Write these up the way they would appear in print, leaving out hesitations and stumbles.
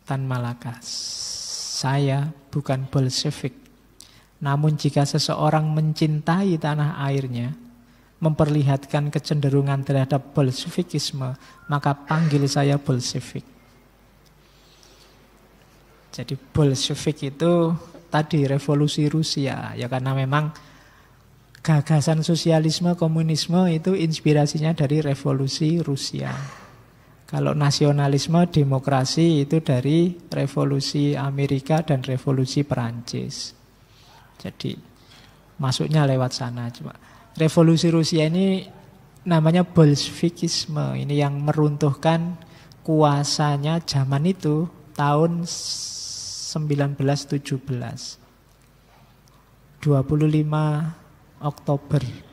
Tan Malaka, saya bukan Bolshevik. Namun jika seseorang mencintai tanah airnya, memperlihatkan kecenderungan terhadap Bolshevikisme, maka panggil saya Bolshevik. Jadi Bolshevik itu tadi revolusi Rusia, ya karena memang gagasan sosialisme, komunisme itu inspirasinya dari revolusi Rusia. Kalau nasionalisme, demokrasi itu dari revolusi Amerika dan revolusi Perancis. Jadi masuknya lewat sana. Cuma revolusi Rusia ini namanya Bolshevikisme. Ini yang meruntuhkan kuasanya zaman itu tahun 1917. 25 Oktober.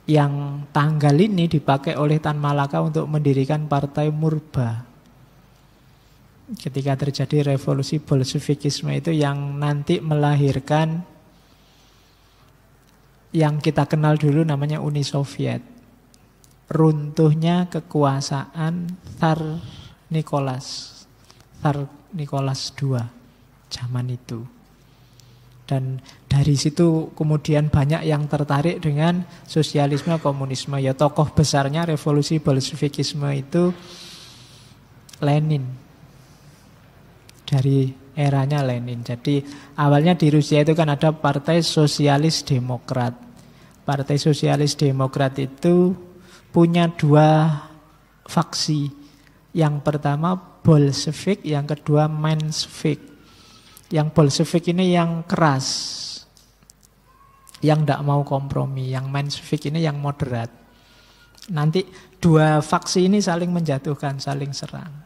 Yang tanggal ini dipakai oleh Tan Malaka untuk mendirikan Partai Murba. Ketika terjadi revolusi Bolshevikisme itu yang nanti melahirkan yang kita kenal dulu namanya Uni Soviet. Runtuhnya kekuasaan Tsar Nicholas II zaman itu. Dan dari situ kemudian banyak yang tertarik dengan sosialisme, komunisme. Ya tokoh besarnya revolusi Bolshevikisme itu Lenin. Dari eranya Lenin. Jadi awalnya di Rusia itu kan ada Partai Sosialis Demokrat. Partai Sosialis Demokrat itu punya dua faksi. Yang pertama Bolshevik, yang kedua Menshevik. Yang Bolshevik ini yang keras, yang tidak mau kompromi. Yang Menshevik ini yang moderat. Nanti dua faksi ini saling menjatuhkan, saling serang.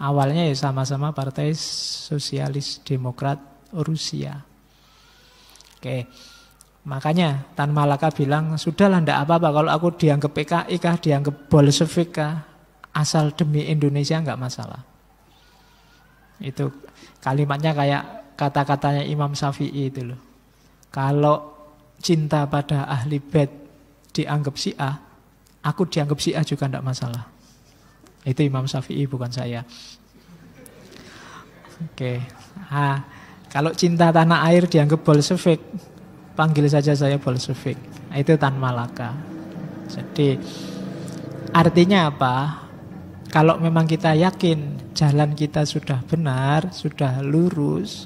Awalnya ya sama-sama Partai Sosialis Demokrat Rusia. Oke, makanya Tan Malaka bilang, sudahlah tidak apa-apa kalau aku dianggap PKI kah, dianggap Bolshevik kah, asal demi Indonesia enggak masalah. Itu kalimatnya kayak kata-katanya Imam Syafi'i itu loh. Kalau cinta pada ahli bait dianggap Syiah, aku dianggap Syiah juga tidak masalah. Itu Imam Syafi'i, bukan saya. Oke. Nah, kalau cinta tanah air dianggap Bolshevik, panggil saja saya Bolshevik. Nah, itu Tan Malaka. Jadi artinya apa? Kalau memang kita yakin jalan kita sudah benar, sudah lurus,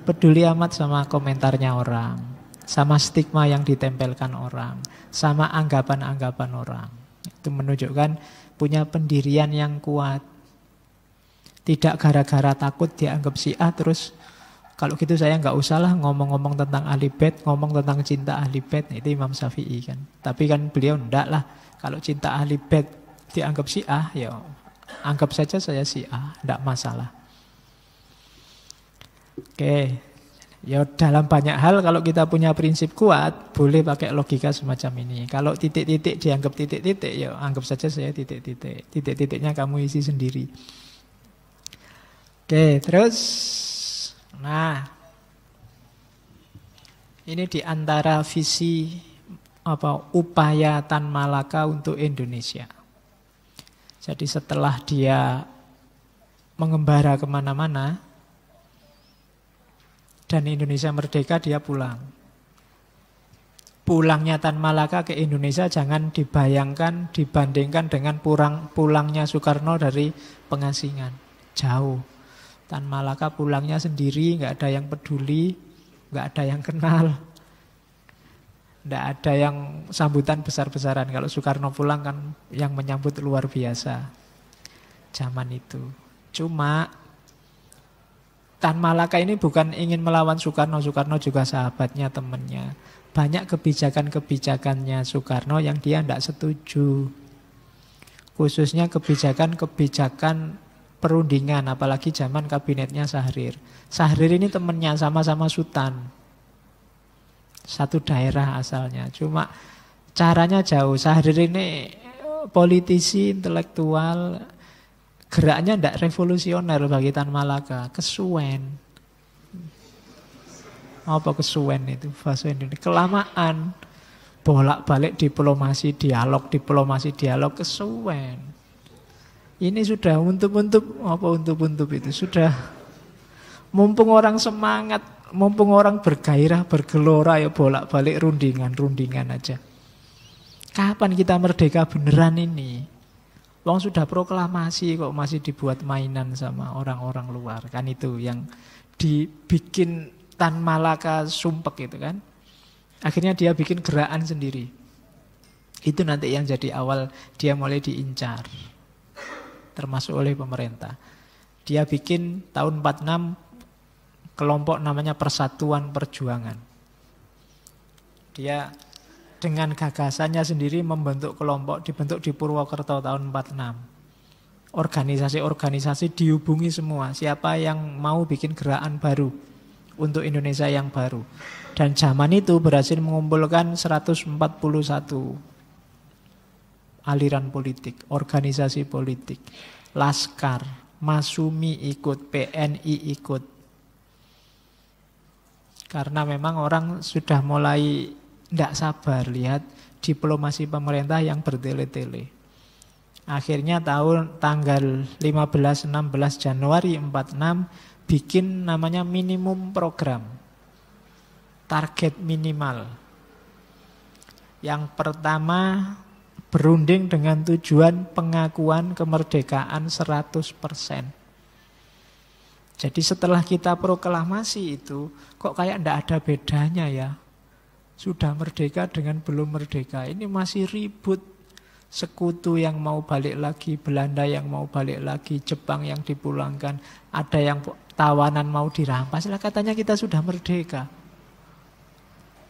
peduli amat sama komentarnya orang, sama stigma yang ditempelkan orang, sama anggapan-anggapan orang. Itu menunjukkan punya pendirian yang kuat. Tidak gara-gara takut dianggap Syiah terus kalau gitu saya nggak usah lah ngomong-ngomong tentang ahli bait, ngomong tentang cinta ahli bait. Itu Imam Syafi'i kan. Tapi kan beliau enggak lah. Kalau cinta ahli bait dianggap Syiah, ya anggap saja saya Syiah, enggak masalah. Oke. Ya dalam banyak hal kalau kita punya prinsip kuat, boleh pakai logika semacam ini. Kalau titik-titik dianggap titik-titik, ya anggap saja saya titik-titik. Titik-titiknya kamu isi sendiri. Oke, terus nah, ini diantara visi upaya Tan Malaka untuk Indonesia. Jadi setelah dia mengembara kemana-mana dan Indonesia merdeka, dia pulang. Pulangnya Tan Malaka ke Indonesia jangan dibandingkan dengan pulangnya Soekarno dari pengasingan. Jauh. Tan Malaka pulangnya sendiri, nggak ada yang peduli, nggak ada yang kenal, nggak ada yang sambutan besar-besaran. Kalau Soekarno pulang kan yang menyambut luar biasa zaman itu. Cuma Tan Malaka ini bukan ingin melawan Soekarno. Soekarno juga sahabatnya, temannya. Banyak kebijakan-kebijakannya Soekarno yang dia tidak setuju. Khususnya kebijakan-kebijakan perundingan, apalagi zaman kabinetnya Syahrir. Syahrir ini temannya, sama-sama Sultan. Satu daerah asalnya. Cuma caranya jauh. Syahrir ini politisi, intelektual, geraknya tidak revolusioner bagi Tan Malaka. Kesuwen. Apa kesuwen itu? Bahasa Indonesia. Kelamaan. Bolak-balik diplomasi, dialog, kesuwen. Ini sudah untup-untup, apa untup-untup itu? Sudah mumpung orang semangat, mumpung orang bergairah, bergelora, ya bolak-balik rundingan aja. Kapan kita merdeka beneran ini? Wong sudah proklamasi kok masih dibuat mainan sama orang-orang luar. Kan itu yang dibikin Tan Malaka sumpek itu kan. Akhirnya dia bikin gerakan sendiri. Itu nanti yang jadi awal dia mulai diincar. Termasuk oleh pemerintah. Dia bikin tahun 46 kelompok namanya Persatuan Perjuangan. Dia dengan gagasannya sendiri membentuk kelompok, dibentuk di Purwokerto tahun 46. Organisasi-organisasi dihubungi semua. Siapa yang mau bikin gerakan baru untuk Indonesia yang baru. Dan zaman itu berhasil mengumpulkan 141 aliran politik, organisasi politik. Laskar, Masumi ikut, PNI ikut. Karena memang orang sudah mulai tidak sabar lihat diplomasi pemerintah yang bertele-tele. Akhirnya tanggal 15-16 Januari 46 bikin namanya minimum program. Target minimal. Yang pertama berunding dengan tujuan pengakuan kemerdekaan 100%. Jadi setelah kita proklamasi itu, kok kayak tidak ada bedanya ya. Sudah merdeka dengan belum merdeka. Ini masih ribut. Sekutu yang mau balik lagi, Belanda yang mau balik lagi, Jepang yang dipulangkan, ada yang tawanan mau dirampas. Lah katanya kita sudah merdeka.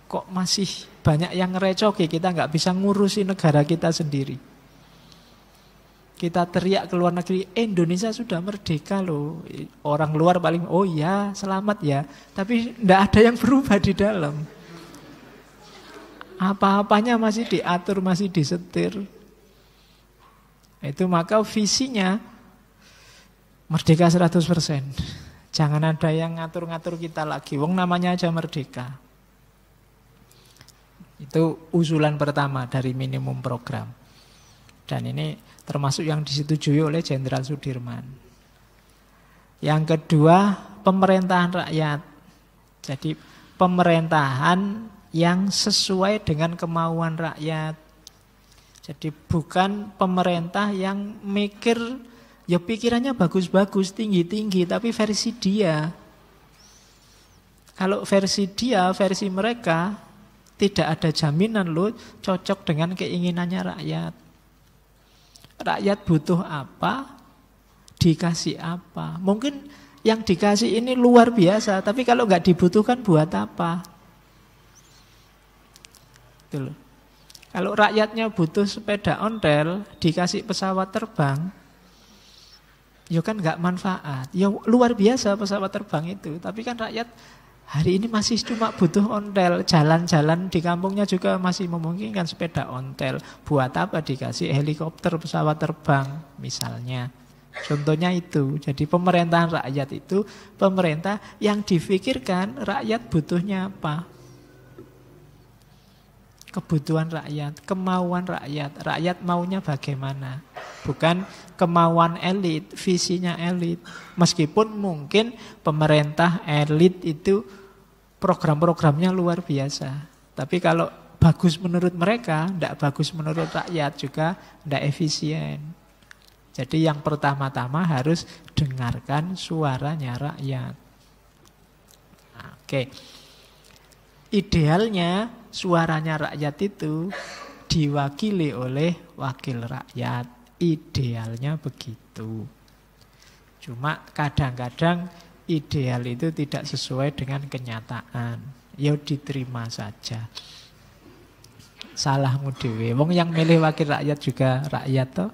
Kok masih banyak yang ngerecoki, kita nggak bisa ngurusi negara kita sendiri. Kita teriak ke luar negeri, Indonesia sudah merdeka loh. Orang luar paling, oh ya selamat ya. Tapi tidak ada yang berubah di dalam. Apa-apanya masih diatur, masih disetir. Itu maka visinya merdeka 100%. Jangan ada yang ngatur-ngatur kita lagi. Wong namanya aja merdeka. Itu usulan pertama dari minimum program. Dan ini termasuk yang disetujui oleh Jenderal Sudirman. Yang kedua, pemerintahan rakyat. Jadi pemerintahan yang sesuai dengan kemauan rakyat. Jadi bukan pemerintah yang mikir, ya pikirannya bagus-bagus, tinggi-tinggi, tapi versi dia. Kalau versi dia, versi mereka, tidak ada jaminan loh cocok dengan keinginannya rakyat. Rakyat butuh apa, dikasih apa. Mungkin yang dikasih ini luar biasa, tapi kalau nggak dibutuhkan buat apa? Itu loh. Kalau rakyatnya butuh sepeda ontel, dikasih pesawat terbang, ya kan nggak manfaat. Ya luar biasa pesawat terbang itu, tapi kan rakyat hari ini masih cuma butuh ontel. Jalan-jalan di kampungnya juga masih memungkinkan sepeda ontel. Buat apa dikasih helikopter, pesawat terbang misalnya. Contohnya itu. Jadi pemerintahan rakyat itu pemerintah yang difikirkan rakyat butuhnya apa. Kebutuhan rakyat, kemauan rakyat. Rakyat maunya bagaimana. Bukan kemauan elit, visinya elit. Meskipun mungkin pemerintah elit itu program-programnya luar biasa. Tapi kalau bagus menurut mereka, tidak bagus menurut rakyat juga, tidak efisien. Jadi yang pertama-tama harus dengarkan suaranya rakyat. Oke. Idealnya suaranya rakyat itu diwakili oleh wakil rakyat. Idealnya begitu. Cuma kadang-kadang ideal itu tidak sesuai dengan kenyataan. Ya diterima saja. Salahmu dhewe. Wong yang milih wakil rakyat juga rakyat toh.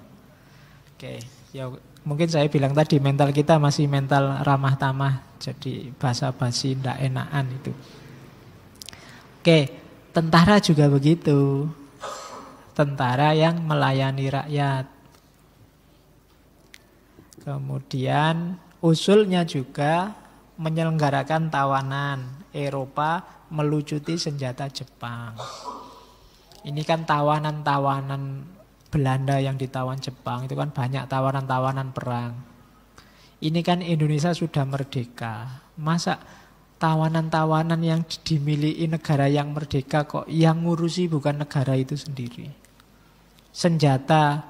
Oke, ya mungkin saya bilang tadi mental kita masih mental ramah tamah. Jadi basa-basi ndak enakan itu. Oke, tentara juga begitu. Tentara yang melayani rakyat. Kemudian usulnya juga menyelenggarakan tawanan. Eropa melucuti senjata Jepang. Ini kan tawanan-tawanan Belanda yang ditawan Jepang, itu kan banyak tawanan-tawanan perang. Ini kan Indonesia sudah merdeka. Masa tawanan-tawanan yang dimiliki negara yang merdeka kok yang ngurusi bukan negara itu sendiri? Senjata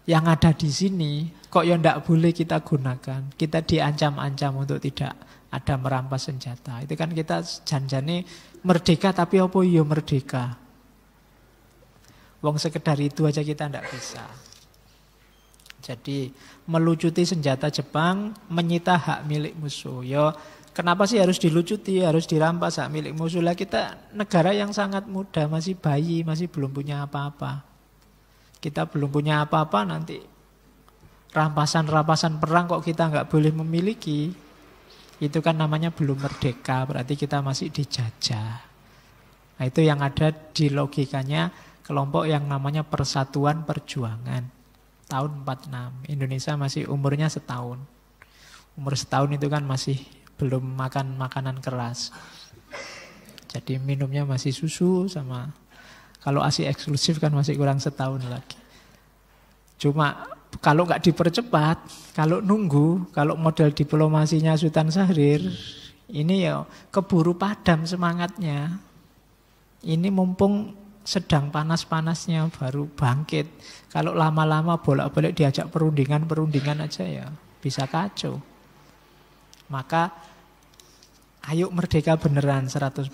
yang ada di sini kok ya ndak boleh kita gunakan. Kita diancam-ancam untuk tidak ada merampas senjata. Itu kan kita janjane merdeka tapi apa ya merdeka? Wong sekedar itu aja kita ndak bisa. Jadi melucuti senjata Jepang, menyita hak milik musuh. Ya kenapa sih harus dilucuti, harus dirampas hak milik musuh? Lah kita negara yang sangat muda, masih bayi, masih belum punya apa-apa. Kita belum punya apa-apa, nanti rampasan-rampasan perang kok kita nggak boleh memiliki. Itu kan namanya belum merdeka, berarti kita masih dijajah. Nah itu yang ada di logikanya kelompok yang namanya Persatuan Perjuangan. Tahun 46, Indonesia masih umurnya setahun. Umur setahun itu kan masih belum makan makanan keras. Jadi minumnya masih susu sama, kalau ASI eksklusif kan masih kurang setahun lagi. Cuma kalau nggak dipercepat, kalau nunggu, kalau model diplomasinya Sultan Syahrir, ini ya keburu padam semangatnya. Ini mumpung sedang panas-panasnya baru bangkit. Kalau lama-lama bolak-balik diajak perundingan aja ya bisa kacau. Maka ayo merdeka beneran 100%.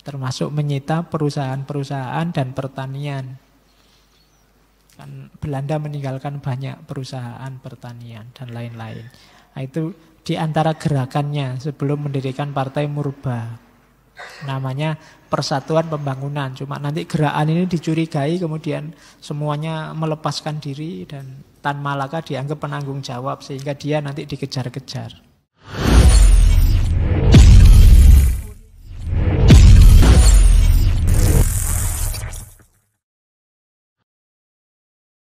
Termasuk menyita perusahaan-perusahaan dan pertanian. Kan Belanda meninggalkan banyak perusahaan pertanian dan lain-lain. Nah, itu di antara gerakannya sebelum mendirikan Partai Murba. Namanya Persatuan Pembangunan. Cuma nanti gerakan ini dicurigai, kemudian semuanya melepaskan diri dan Tan Malaka dianggap penanggung jawab sehingga dia nanti dikejar-kejar.